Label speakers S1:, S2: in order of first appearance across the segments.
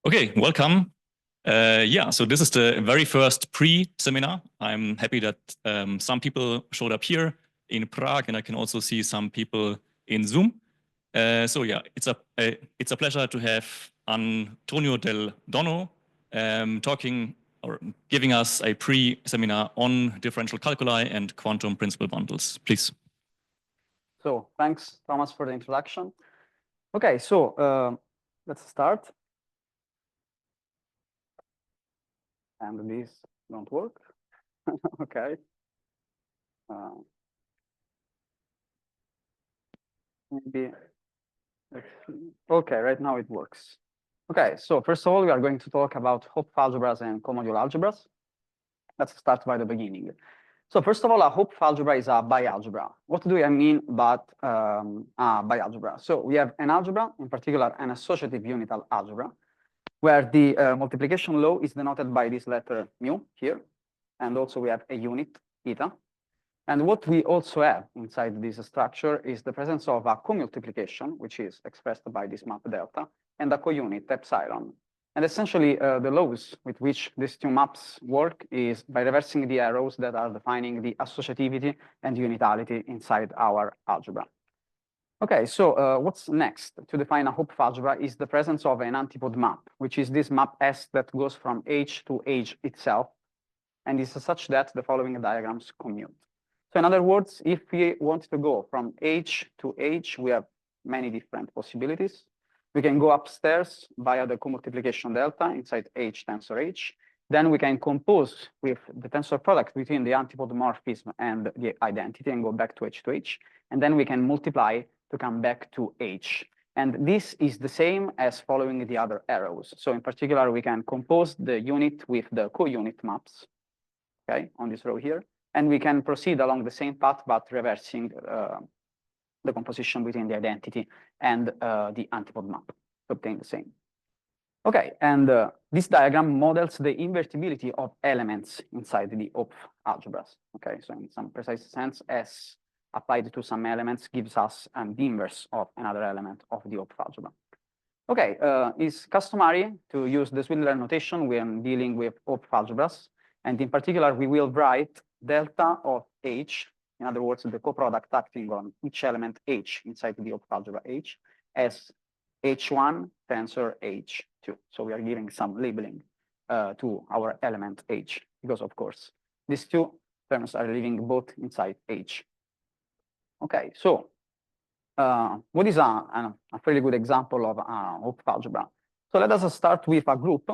S1: Okay, welcome. Yeah, so this is the very first pre-seminar. I'm happy that some people showed up here in Prague, and I can also see some people in Zoom. So yeah, it's a pleasure to have Antonio del Donno talking or giving us a pre-seminar on differential calculi and quantum principal bundles. Please.
S2: So thanks, Thomas, for the introduction. Okay, so let's start. And these don't work. Okay. Maybe. Okay, right now it works. Okay, so first of all, we are going to talk about Hopf algebras and comodule algebras. Let's start by the beginning. So first of all, a Hopf algebra is a bialgebra. What do I mean by bialgebra? So we have an algebra, in particular an associative unital algebra, where the multiplication law is denoted by this letter mu here. And also we have a unit, eta. And what we also have inside this structure is the presence of a co-multiplication, which is expressed by this map delta, and a co-unit epsilon. And essentially, the laws with which these two maps work is by reversing the arrows that are defining the associativity and unitality inside our algebra. Okay, so what's next to define a Hopf algebra is the presence of an antipode map, which is this map S that goes from H to H itself, and is such that the following diagrams commute. So in other words, if we want to go from H to H, we have many different possibilities. We can go upstairs via the co-multiplication delta inside H tensor H. Then we can compose with the tensor product between the antipode morphism and the identity and go back to H. And then we can multiply to come back to H. And this is the same as following the other arrows. So in particular, we can compose the unit with the co-unit maps, okay, on this row here. And we can proceed along the same path, but reversing the composition between the identity and the antipode map to obtain the same. Okay, and this diagram models the invertibility of elements inside the Hopf algebras. Okay, so in some precise sense, S applied to some elements gives us the inverse of another element of the Hopf algebra. Okay, it's customary to use the Swindler notation when dealing with Hopf algebras. And in particular, we will write delta of H, in other words, the coproduct acting on each element H inside the Hopf algebra H, as H1 tensor H2. So we are giving some labeling to our element H, because of course, these two terms are living both inside H. Okay, so what is a fairly good example of Hopf algebra? So let us start with a group.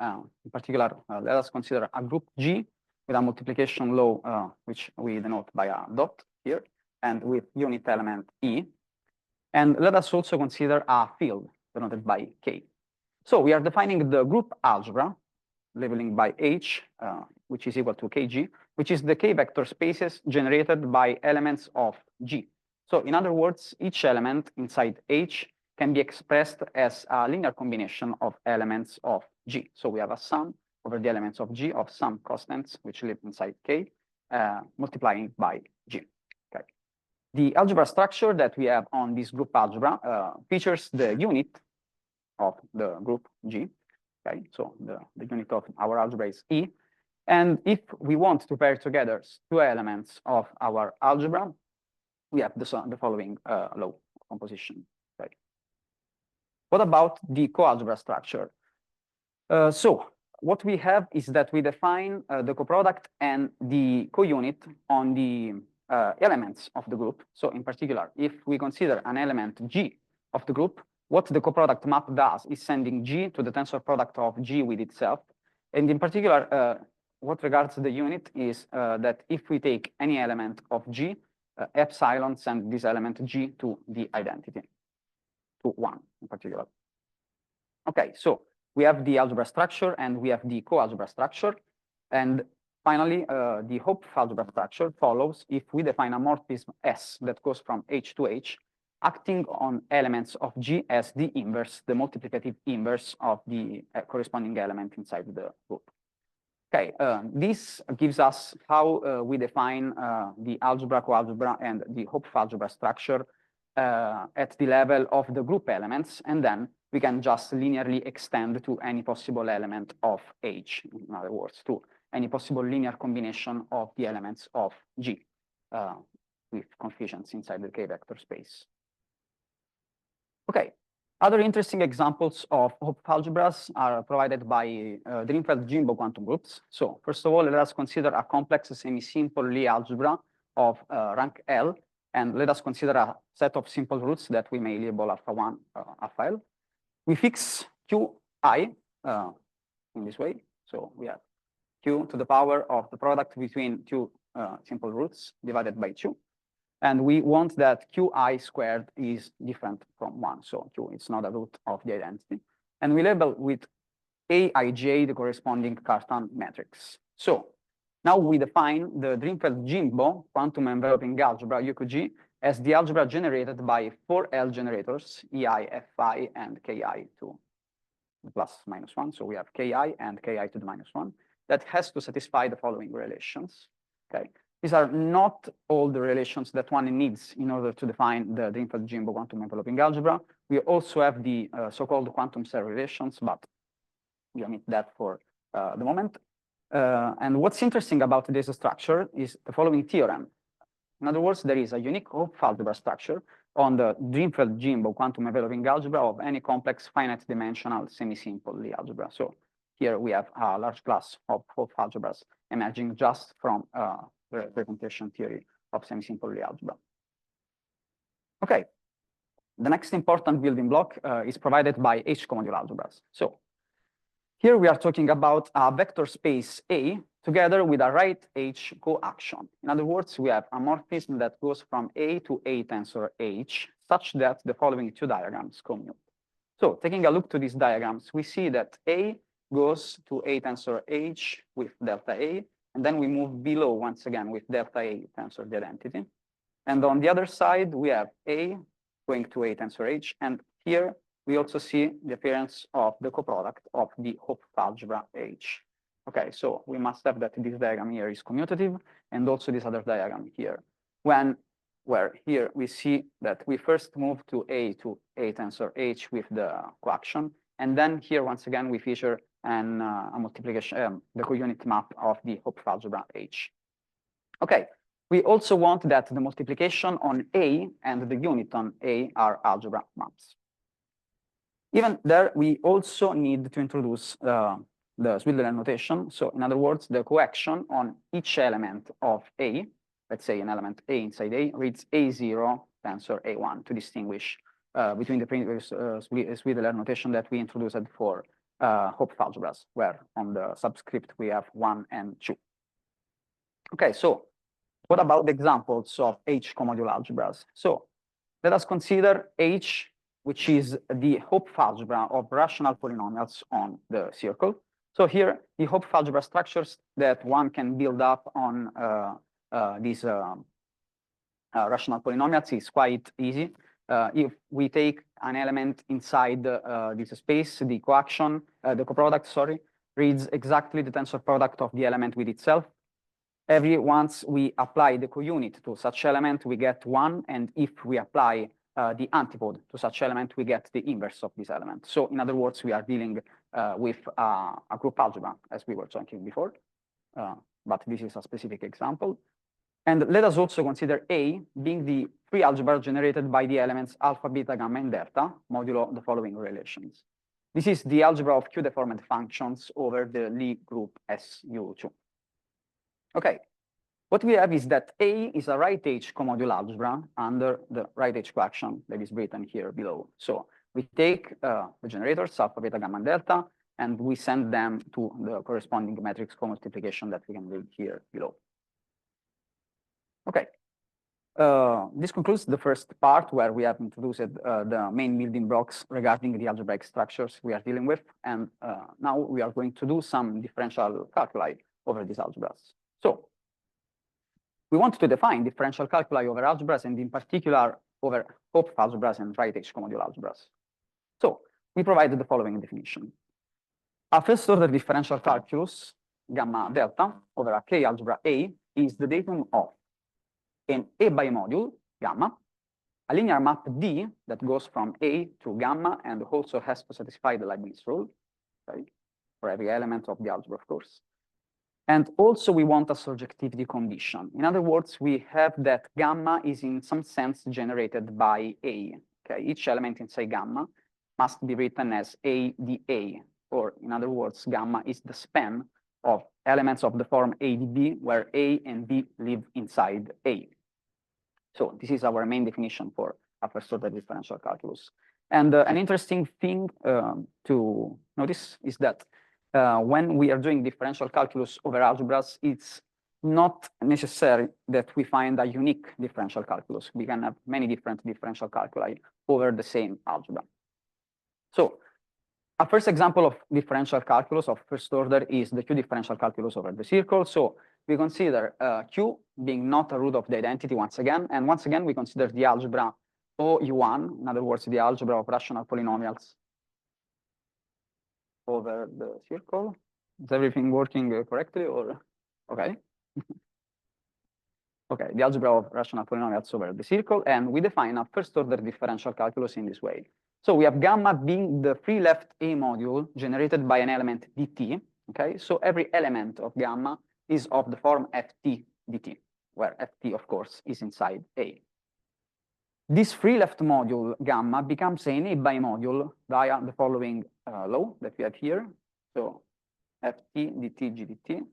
S2: In particular, let us consider a group G with a multiplication law, which we denote by a dot here, and with unit element E. And let us also consider a field denoted by K. So we are defining the group algebra, labeling by H, which is equal to Kg, which is the K vector spaces generated by elements of G. So in other words, each element inside H can be expressed as a linear combination of elements of G. So we have a sum over the elements of G of some constants which live inside K, multiplying by G. Okay. The algebra structure that we have on this group algebra features the unit of the group G. Okay, so the unit of our algebra is E. And if we want to pair together two elements of our algebra, we have the following law of composition. Okay. What about the coalgebra structure? So what we have is that we define the coproduct and the co-unit on the elements of the group. So in particular, if we consider an element G of the group, what the coproduct map does is sending G to the tensor product of G with itself. And in particular, what regards the unit is that if we take any element of G, epsilon send this element G to the identity, to 1 in particular. Okay, so we have the algebra structure and we have the coalgebra structure. And finally, the Hopf algebra structure follows if we define a morphism S that goes from H to H, acting on elements of G as the inverse, the multiplicative inverse of the corresponding element inside the group. Okay, this gives us how we define the algebra, coalgebra, and the Hopf algebra structure at the level of the group elements, and then we can just linearly extend to any possible element of H, in other words, to any possible linear combination of the elements of G with coefficients inside the K-vector space. Okay, other interesting examples of Hopf algebras are provided by Drinfeld-Jimbo quantum groups. So first of all, let us consider a complex semi-simple Lie algebra of rank L, and let us consider a set of simple roots that we may label alpha1, alpha L. We fix Qi in this way. So we have Q to the power of the product between two simple roots divided by 2. And we want that Qi squared is different from 1. So Q is not a root of the identity. And we label with Aij the corresponding Cartan matrix. So now we define the Drinfeld-Jimbo quantum enveloping algebra, UQG, as the algebra generated by 4 L generators, Ei, Fi, and Ki to the plus minus 1. So we have Ki and Ki to the minus 1 that has to satisfy the following relations. Okay. These are not all the relations that one needs in order to define the Drinfeld-Jimbo quantum enveloping algebra. We also have the so-called quantum cell relations, but we omit that for the moment. And what's interesting about this structure is the following theorem. In other words, there is a unique Hopf algebra structure on the Drinfeld-Jimbo quantum enveloping algebra of any complex finite dimensional semi-simple Lie algebra. So here we have a large class of Hopf algebras emerging just from the representation theory of semi-simple Lie algebra. Okay, the next important building block is provided by H-commodule algebras. So here we are talking about a vector space A together with a right H coaction. In other words, we have a morphism that goes from A to A tensor H such that the following two diagrams commute. So taking a look to these diagrams, we see that A goes to A tensor H with delta A, and then we move below once again with delta A tensor the identity. And on the other side, we have A going to A tensor H, and here we also see the appearance of the coproduct of the Hopf algebra H. Okay, so we must have that this diagram here is commutative, and also this other diagram here. Where here we see that we first move to A tensor H with the coaction, and then here once again we feature a multiplication, the co-unit map of the Hopf algebra H. Okay, we also want that the multiplication on A and the unit on A are algebra maps. Even there, we also need to introduce the Swidler notation. So in other words, the coaction on each element of A, let's say an element A inside A, reads A0 tensor A1 to distinguish between the previous Swidler notation that we introduced for Hopf algebras, where on the subscript we have 1 and 2. Okay, so what about the examples of H-commodule algebras? So let us consider H, which is the Hopf algebra of rational polynomials on the circle. So here, the Hopf algebra structures that one can build up on these rational polynomials is quite easy. If we take an element inside this space, the coaction, the coproduct, sorry, reads exactly the tensor product of the element with itself. Once we apply the co-unit to such element, we get 1, and if we apply the antipode to such element, we get the inverse of this element. So in other words, we are dealing with a group algebra, as we were talking before, but this is a specific example. And let us also consider A being the free algebra generated by the elements alpha, beta, gamma, and delta, modulo the following relations. This is the algebra of Q-deformed functions over the Lie group SU2. Okay. What we have is that A is a right H commodule algebra under the right H coaction that is written here below. So we take the generators, alpha, beta, gamma, and delta, and we send them to the corresponding matrix co-multiplication that we can read here below. Okay. This concludes the first part where we have introduced the main building blocks regarding the algebraic structures we are dealing with. And now we are going to do some differential calculi over these algebras. So we want to define differential calculi over algebras, and in particular over Hopf algebras and right H commodule algebras. So we provided the following definition. A first order differential calculus, gamma delta, over a K algebra A is the datum of an A bimodule, gamma, a linear map D that goes from A to gamma and also has to satisfy the Leibniz rule, okay, for every element of the algebra, of course. And also we want a surjectivity condition. In other words, we have that gamma is in some sense generated by A. Okay, each element inside gamma must be written as A dA, or in other words, gamma is the span of elements of the form A dB, where A and B live inside A. So this is our main definition for a first-order differential calculus. And an interesting thing to notice is that when we are doing differential calculus over algebras, it's not necessary that we find a unique differential calculus. We can have many different differential calculi over the same algebra. So a first example of differential calculus of first order is the Q differential calculus over the circle. So we consider Q being not a root of the identity once again. And once again, we consider the algebra OU1, in other words, the algebra of rational polynomials over the circle. Is everything working correctly or? Okay. Okay, the algebra of rational polynomials over the circle. And we define a first order differential calculus in this way. So we have gamma being the free left A module generated by an element dt. Okay, so every element of gamma is of the form ft dt, where ft, of course, is inside A. This free left module gamma becomes an A bimodule via the following law that we have here. So ft dt gdt.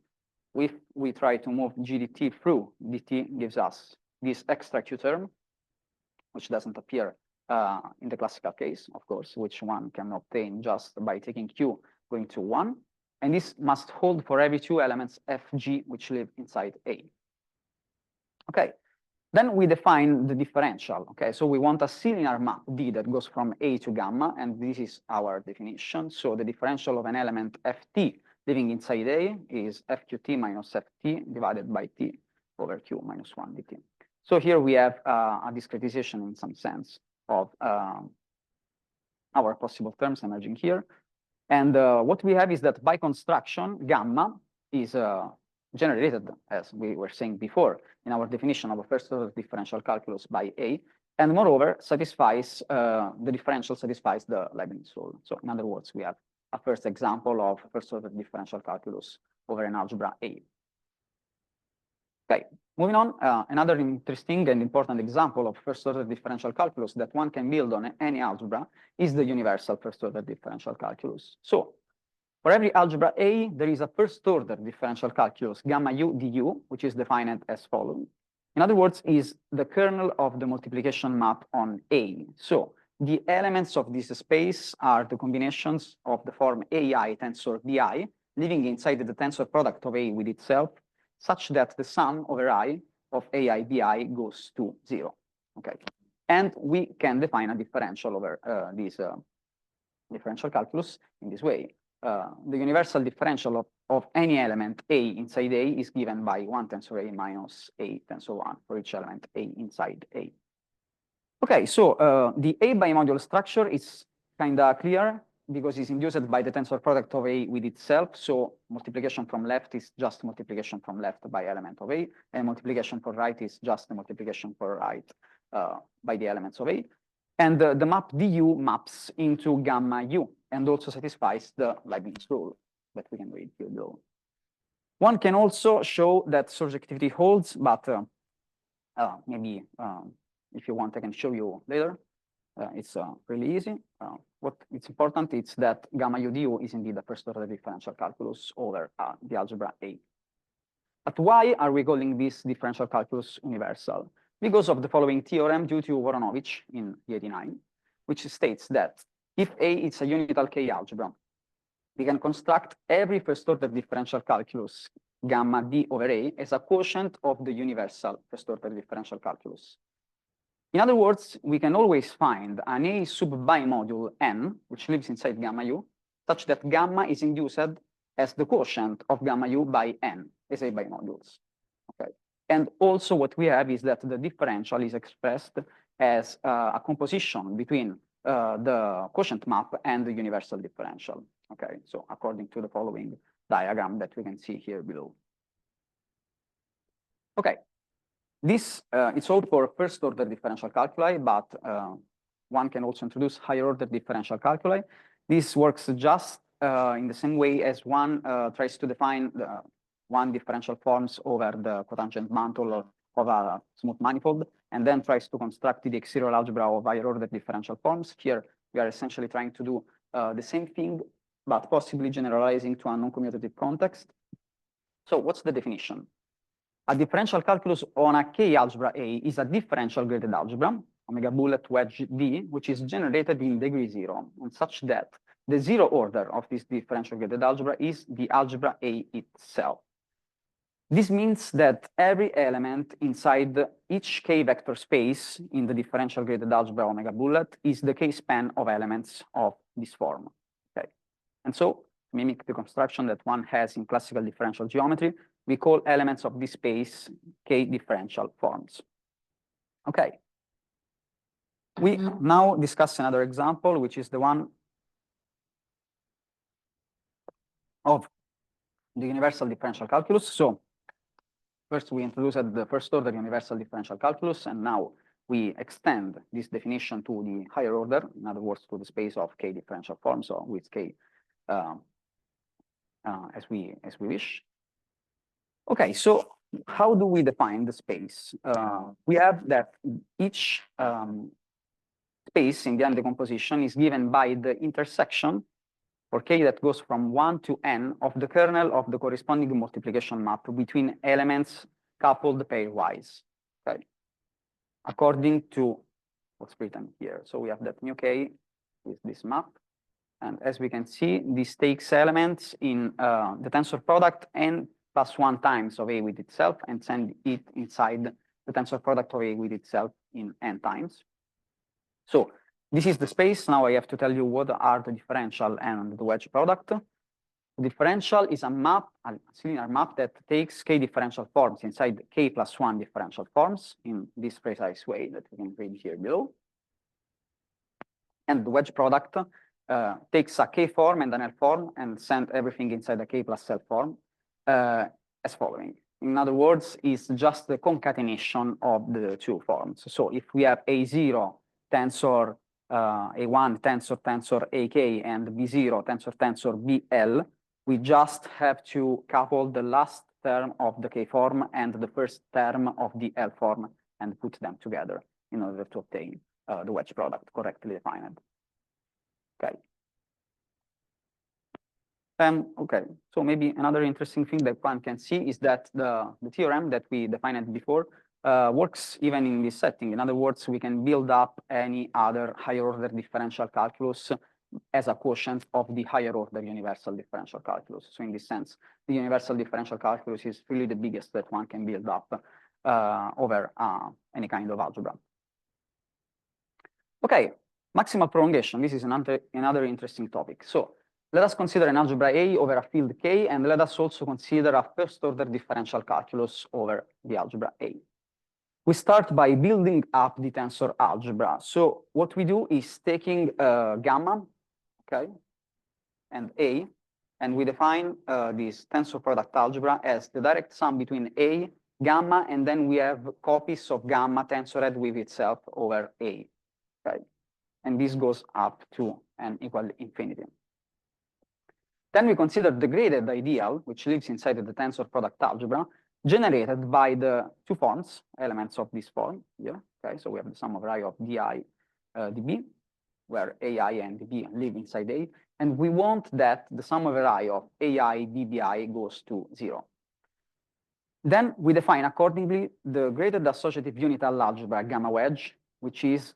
S2: If we try to move gdt through dt, gives us this extra q term, which doesn't appear in the classical case, of course, which one can obtain just by taking q going to 1. And this must hold for every two elements fg which live inside A. Okay, then we define the differential. Okay, so we want a linear map D that goes from A to gamma, and this is our definition. So the differential of an element ft living inside A is fqt minus ft divided by t over q minus 1 dt. So here we have a discretization in some sense of our possible terms emerging here. And what we have is that by construction, gamma is generated, as we were saying before, in our definition of a first-order differential calculus by A, and moreover, satisfies the differential satisfies the Leibniz rule. So in other words, we have a first example of first-order differential calculus over an algebra A. Okay, moving on, another interesting and important example of first-order differential calculus that one can build on any algebra is the universal first-order differential calculus. So for every algebra A, there is a first-order differential calculus gamma u du, which is defined as follows. In other words, is the kernel of the multiplication map on A. So the elements of this space are the combinations of the form AI tensor bi, living inside the tensor product of A with itself, such that the sum over I of AI bi goes to 0. Okay, and we can define a differential over this differential calculus in this way. The universal differential of any element A inside A is given by 1 tensor A minus A tensor 1 for each element A inside A. Okay, so the A bimodule structure is kind of clear because it's induced by the tensor product of A with itself. So multiplication from left is just multiplication from left by element of A, and multiplication for right is just the multiplication for right by the elements of A. And the map du maps into gamma u and also satisfies the Leibniz rule that we can read here below. One can also show that surjectivity holds, but maybe if you want, I can show you later. It's really easy. What it's important is that gamma u du is indeed a first-order differential calculus over the algebra A. But why are we calling this differential calculus universal? Because of the following theorem due to Voronovich in the 89, which states that if A is a unital K algebra, we can construct every first-order differential calculus gamma d over A as a quotient of the universal first-order differential calculus. In other words, we can always find an A sub bimodule n, which lives inside gamma u, such that gamma is induced as the quotient of gamma u by n as A bimodules. Okay. And also what we have is that the differential is expressed as a composition between the quotient map and the universal differential. Okay, so according to the following diagram that we can see here below. Okay, This it's all for first order differential calculi, but one can also introduce higher order differential calculi. This works just in the same way as one tries to define the one differential forms over the cotangent mantle of a smooth manifold, and then tries to construct the exterior algebra of higher order differential forms. Here, we are essentially trying to do the same thing, but possibly generalizing to a non-commutative context. So what's the definition? A differential calculus on a K algebra A is a differential graded algebra, omega bullet wedge D, which is generated in degree 0, and such that the 0 order of this differential graded algebra is the algebra A itself. This means that every element inside each K vector space in the differential graded algebra omega bullet is the K span of elements of this form. Okay, and so mimic the construction that one has in classical differential geometry, we call elements of this space K differential forms. Okay. We now discuss another example, which is the one of the universal differential calculus. So first we introduced the first order universal differential calculus, and now we extend this definition to the higher order, in other words, to the space of K differential forms, or with K as we wish. Okay, so how do we define the space? We have that each space in the n decomposition is given by the intersection for K that goes from 1 to n of the kernel of the corresponding multiplication map between elements coupled pairwise, okay, according to what's written here. So we have that mu K is this map. And as we can see, this takes elements in the tensor product n plus 1 times of A with itself and send it inside the tensor product of A with itself in n times. So this is the space. Now I have to tell you what are the differential and the wedge product. The differential is a map, a linear map that takes K differential forms inside K plus 1 differential forms in this precise way that we can read here below. And the wedge product takes a K form and an L form and send everything inside a K plus L form as following. In other words, it's just the concatenation of the two forms. So if we have A0 tensor A1 tensor AK and B0 tensor BL, we just have to couple the last term of the K form and the first term of the L form and put them together in order to obtain the wedge product correctly defined. Okay. Okay, so maybe another interesting thing that one can see is that the theorem that we defined before works even in this setting. In other words, we can build up any other higher order differential calculus as a quotient of the higher order universal differential calculus. So in this sense, the universal differential calculus is really the biggest that one can build up over any kind of algebra. Okay, maximal prolongation. This is another interesting topic. So let us consider an algebra A over a field K, and let us also consider a first order differential calculus over the algebra A. We start by building up the tensor algebra. So what we do is taking gamma, okay, and A, and we define this tensor product algebra as the direct sum between A, gamma, and then we have copies of gamma tensored with itself over A, okay? And this goes up to n equal infinity. Then we consider the graded ideal, which lives inside of the tensor product algebra, generated by the two forms, elements of this form here. Okay, so we have the sum over I of di db, where ai and db live inside A, and we want that the sum over I of ai dbi goes to 0. Then we define accordingly the graded associative unital algebra gamma wedge, which is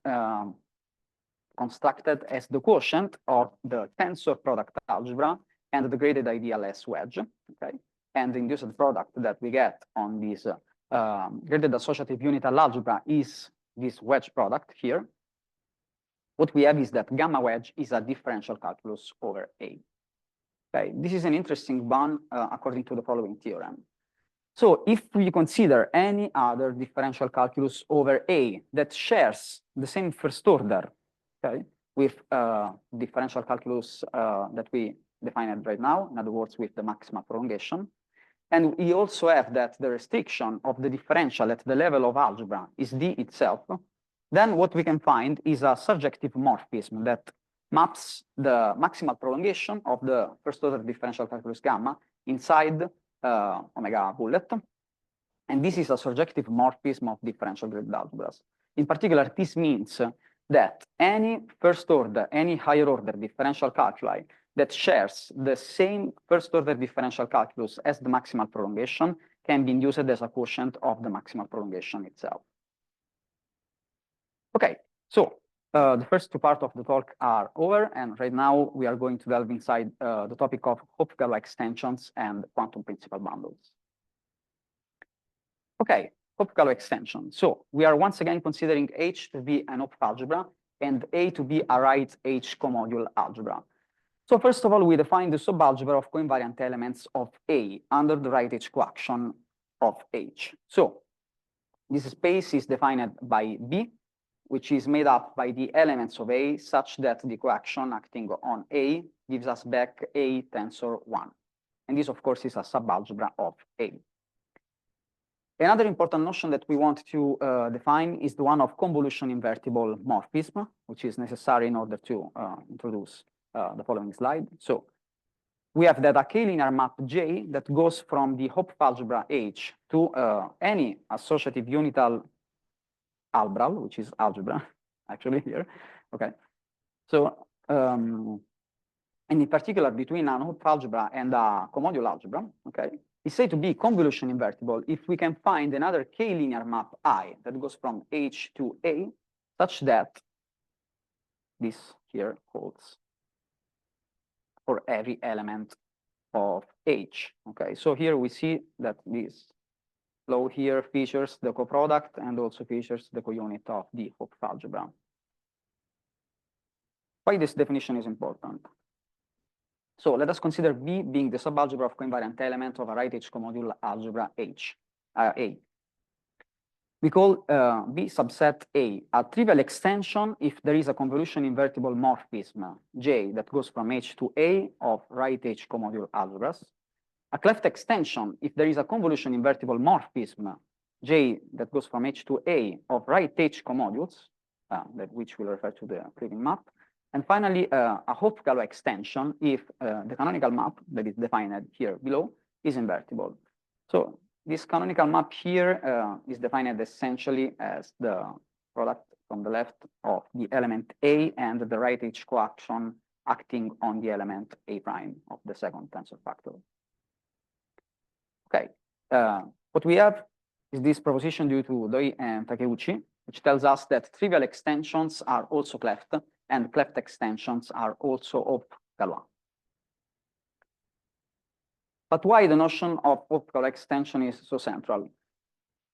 S2: constructed as the quotient of the tensor product algebra and the graded ideal S wedge, okay? And the induced product that we get on this graded associative unital algebra is this wedge product here. What we have is that gamma wedge is a differential calculus over A. Okay, this is an interesting one according to the following theorem. So if we consider any other differential calculus over A that shares the same first order, okay, with differential calculus that we defined right now, in other words, with the maximal prolongation, and we also have that the restriction of the differential at the level of algebra is D itself, then what we can find is a surjective morphism that maps the maximal prolongation of the first order differential calculus gamma inside omega bullet. And this is a surjective morphism of differential grid algebras. In particular, this means that any first order, any higher order differential calculi that shares the same first order differential calculus as the maximal prolongation can be induced as a quotient of the maximal prolongation itself. Okay, so the first two parts of the talk are over, and right now we are going to delve inside the topic of Hopf-Galois extensions and quantum principal bundles. Okay, Hopf-Galois extension. So we are once again considering H to be an Hopf algebra and A to be a right H comodule algebra. So first of all, we define the subalgebra of coinvariant elements of A under the right H coaction of H. So this space is defined by B, which is made up by the elements of A such that the coaction acting on A gives us back A tensor 1. And this, of course, is a subalgebra of A. Another important notion that we want to define is the one of convolution invertible morphism, which is necessary in order to introduce the following slide. So we have that a K-linear map J that goes from the Hopf algebra H to any associative unital albral, which is algebra, actually here. Okay. So, and in particular between an Hopf algebra and a comodule algebra, okay, is said to be convolution invertible if we can find another K-linear map I that goes from H to A, such that this here holds for every element of H. Okay, so here we see that this flow here features the coproduct and also features the counit of the Hopf algebra. Why this definition is important? So let us consider B being the subalgebra of coinvariant element of a right H comodule algebra H, A. We call B subset a trivial extension if there is a convolution invertible morphism J that goes from H to A of right H comodule algebras. A cleft extension if there is a convolution invertible morphism J that goes from H to A of right H comodules, which will refer to the Kriving map. And finally, a Hopf-Galois extension if the canonical map that is defined here below is invertible. So this canonical map here is defined essentially as the product from the left of the element A and the right H coaction acting on the element A prime of the second tensor factor. Okay, what we have is this proposition due to Doi and Takeuchi, which tells us that trivial extensions are also cleft and cleft extensions are also Hopf-Galois. But why the notion of Hopf-Galois extension is so central?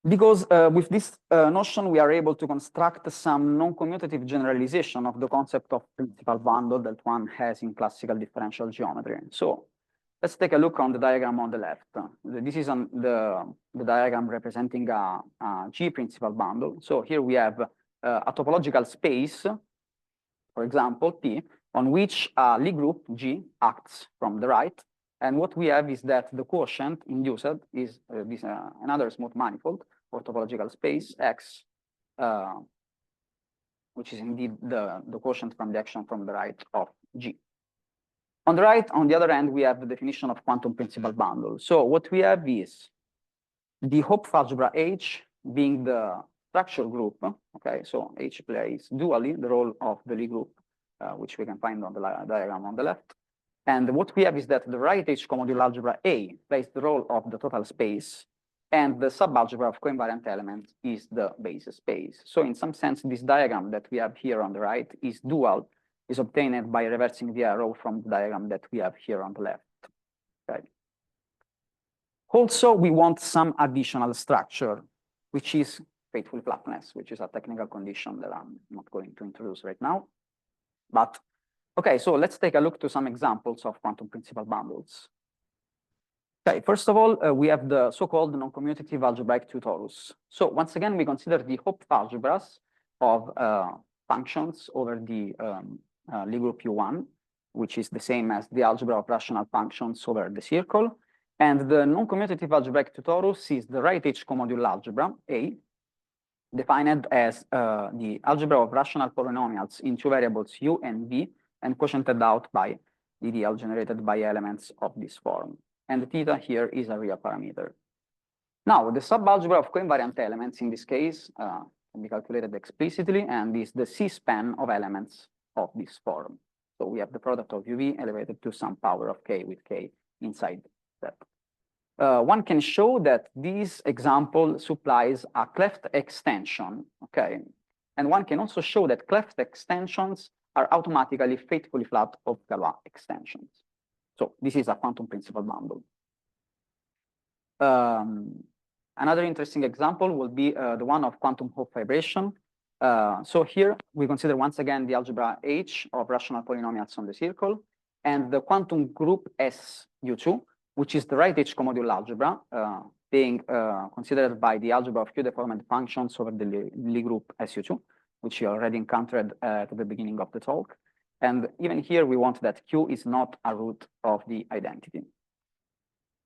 S2: Because with this notion, we are able to construct some non-commutative generalization of the concept of principal bundle that one has in classical differential geometry. So let's take a look on the diagram on the left. This is on the diagram representing a G principal bundle. So here we have a topological space, for example, T, on which a Lie group G acts from the right. And what we have is that the quotient induced is another smooth manifold or topological space X, which is indeed the quotient from the action from the right of G. On the right, on the other hand, we have the definition of quantum principal bundle. So what we have is the Hopf algebra H being the structure group. Okay, so H plays dually the role of the Lie group, which we can find on the diagram on the left. And what we have is that the right H comodule algebra A plays the role of the total space, and the subalgebra of coinvariant elements is the basis space. So in some sense, this diagram that we have here on the right is dual, is obtained by reversing the arrow from the diagram that we have here on the left. Okay. Also, we want some additional structure, which is faithful flatness, which is a technical condition that I'm not going to introduce right now. But okay, so let's take a look to some examples of quantum principal bundles. Okay, first of all, we have the so-called non-commutative algebraic two torus. So once again, we consider the Hopf algebras of functions over the Lie group U1, which is the same as the algebra of rational functions over the circle. And the non-commutative algebraic torus is the right-H comodular algebra, A, defined as the algebra of rational polynomials in two variables u and v, and quotiented out by the ideal generated by elements of this form. And theta here is a real parameter. Now, the subalgebra of coinvariant elements in this case can be calculated explicitly, and is the C-span of elements of this form. So we have the product of uv elevated to some power of k with k inside that. One can show that this example supplies a cleft extension, okay? And one can also show that cleft extensions are automatically faithfully flat of Galois extensions. So this is a quantum principal bundle. Another interesting example will be the one of quantum Hopf vibration. So here we consider once again the algebra H of rational polynomials on the circle, and the quantum group SU2, which is the right-H comodular algebra, being considered by the algebra of Q-deformed functions over the Lie group SU2, which you already encountered at the beginning of the talk. And even here, we want that Q is not a root of the identity.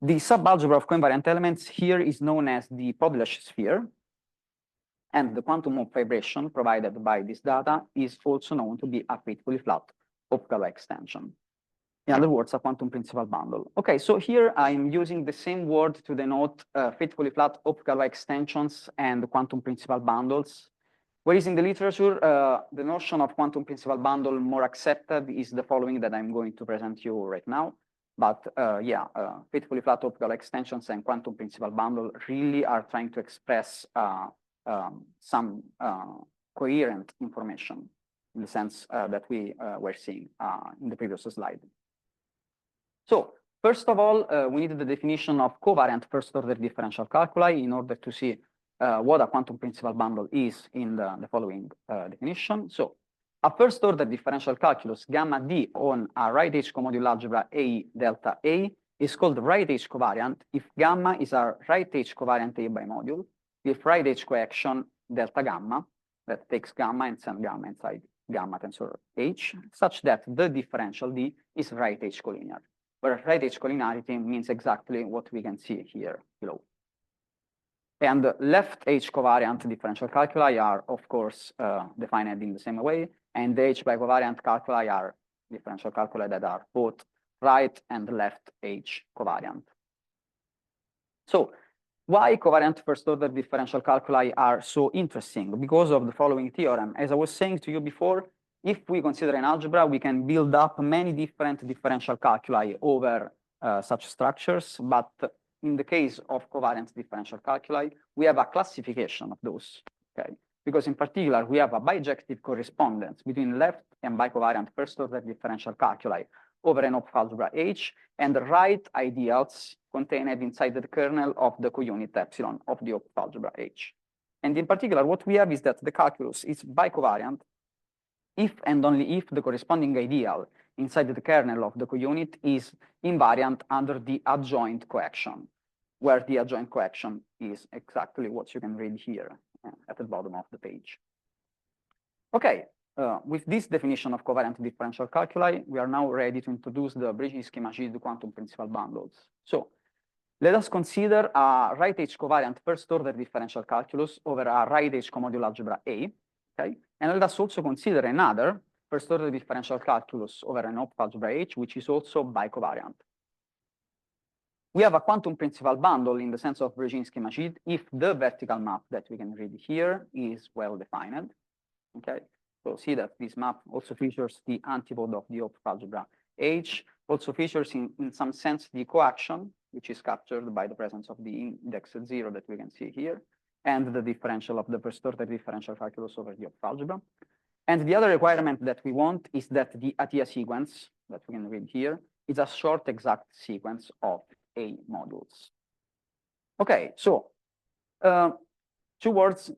S2: The subalgebra of coinvariant elements here is known as the Podlesh sphere, and the quantum of vibration provided by this data is also known to be a faithfully flat Hopf-Galois extension. In other words, a quantum principal bundle. Okay, so here I'm using the same word to denote faithfully flat Hopf-Galois extensions and quantum principal bundles. Whereas in the literature, the notion of quantum principal bundle more accepted is the following that I'm going to present you right now. But faithfully flat Hopf-Galois extensions and quantum principal bundle really are trying to express some coherent information in the sense that we were seeing in the previous slide. So first of all, we need the definition of covariant first-order differential calculi in order to see what a quantum principal bundle is in the following definition. So a first-order differential calculus gamma d on a right-H comodular algebra A delta A is called right-H covariant if gamma is a right-H covariant A bimodule with right-H coaction delta gamma that takes gamma and sends gamma inside gamma tensor H, such that the differential D is right-H collinear, where right-H collinearity means exactly what we can see here below. And left-H covariant differential calculi are, of course, defined in the same way, and the H bicovariant calculi are differential calculi that are both right and left H covariant. So why covariant first-order differential calculi are so interesting? Because of the following theorem. As I was saying to you before, if we consider an algebra, we can build up many different differential calculi over such structures, but in the case of covariant differential calculi, we have a classification of those, okay? Because in particular, we have a bijective correspondence between left and bicovariant first-order differential calculi over an Hopf algebra H, and the right ideals contained inside the kernel of the co-unit epsilon of the Hopf algebra H. And in particular, what we have is that the calculus is bicovariant if and only if the corresponding ideal inside the kernel of the co-unit is invariant under the adjoint coaction, where the adjoint coaction is exactly what you can read here at the bottom of the page. Okay, with this definition of covariant differential calculi, we are now ready to introduce the Brzezinski-Magid quantum principal bundles. So let us consider a right-H covariant first-order differential calculus over a right-H comodular algebra A, okay? And let us also consider another first-order differential calculus over an Hopf algebra H, which is also bicovariant. We have a quantum principal bundle in the sense of Brzezinski-Magid if the vertical map that we can read here is well defined, okay? So see that this map also features the antipode of the Hopf algebra H, also features in some sense the coaction, which is captured by the presence of the index 0 that we can see here, and the differential of the first-order differential calculus over the Hopf algebra. And the other requirement that we want is that the ATIA sequence that we can read here is a short exact sequence of A modules. Okay, so two words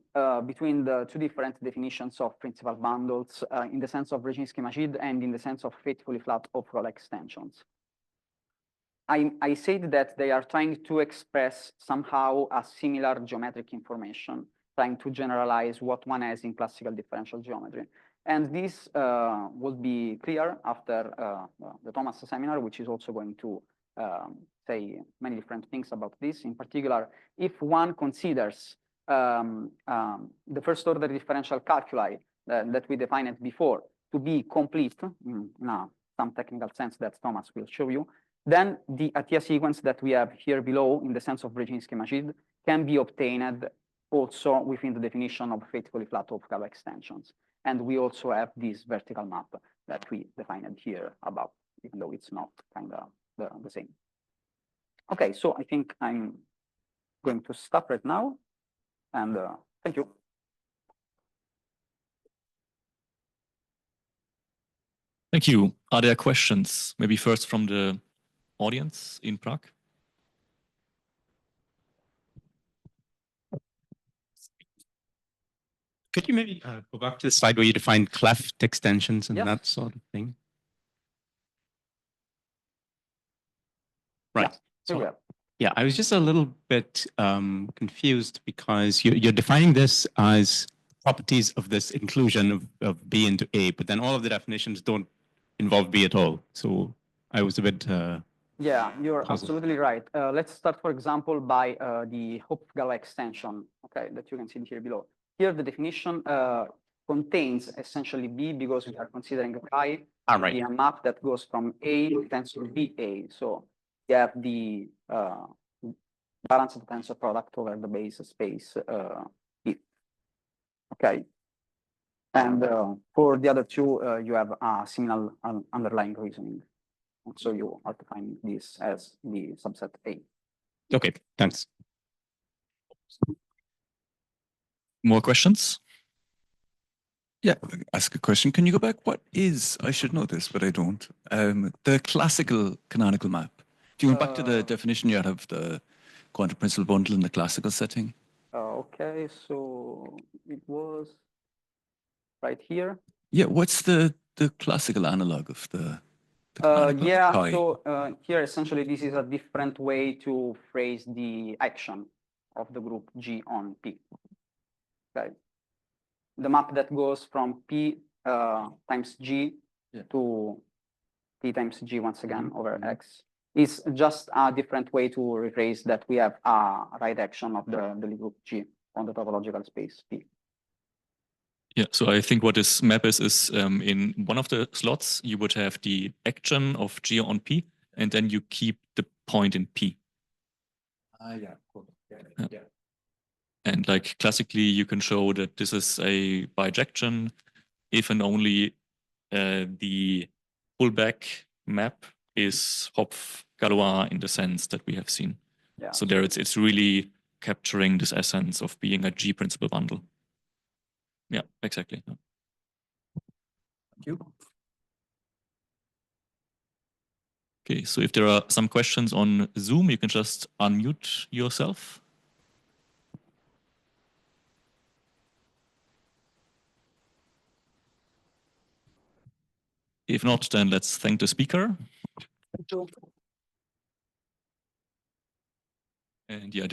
S2: between the two different definitions of principal bundles in the sense of Brzezinski-Magid and in the sense of faithfully flat Hopf-Galois extensions. I said that they are trying to express somehow a similar geometric information, trying to generalize what one has in classical differential geometry. And this will be clear after the Thomas seminar, which is also going to say many different things about this. In particular, if one considers the first order differential calculi that we defined before to be complete in some technical sense that Thomas will show you, then the ATIA sequence that we have here below in the sense of Brzezinski-Majid can be obtained also within the definition of faithfully flat Hopf-Galois extensions. And we also have this vertical map that we defined here above, even though it's not kind of the same. Okay, so I think I'm going to stop right now, and thank you.
S1: Thank you. Are there questions? Maybe first from the audience in Prague?
S3: Could you maybe go back to the slide where you defined cleft extensions and that sort of thing? Right.
S2: Yeah,
S3: yeah, I was just a little bit confused because you're defining this as properties of this inclusion of B into A, but then all of the definitions don't involve B at all. So I was a bit
S2: yeah, you're absolutely right. Let's start, for example, by the Hopf-Galois extension, okay, that you can see here below. Here, the definition contains essentially B because we are considering chi be a map that goes from A to tensor BA. So you have the balanced tensor product over the base space B. Okay. And for the other two, you have a similar underlying reasoning. So you are defining this as the subset A.
S3: Okay, thanks.
S1: More questions?
S4: Yeah, ask a question. Can you go back? What is, I should know this, but I don't, the classical canonical map? Do you go back to the definition you had of the quantum principal bundle in the classical setting?
S2: Okay, so it was right here.
S4: Yeah, what's the classical analog of the
S2: yeah,
S4: chi?
S2: so here essentially this is a different way to phrase the action of the group G on P. Okay. The map that goes from P times G to P times G once again over X is just a different way to rephrase that we have a right action of the group G on the topological space P.
S1: Yeah, so I think what this map is in one of the slots, you would have the action of G on P, and then you keep the point in P.
S4: Yeah, cool. Yeah.
S1: And like classically, you can show that this is a bijection if and only the pullback map is Hopf-Galois in the sense that we have seen.
S2: Yeah.
S1: So there it's really capturing this essence of being a G principal bundle. Yeah, exactly.
S4: Thank you.
S1: Okay, so if there are some questions on Zoom, you can just unmute yourself. If not, then let's thank the speaker.
S2: Thank you.
S1: And yeah,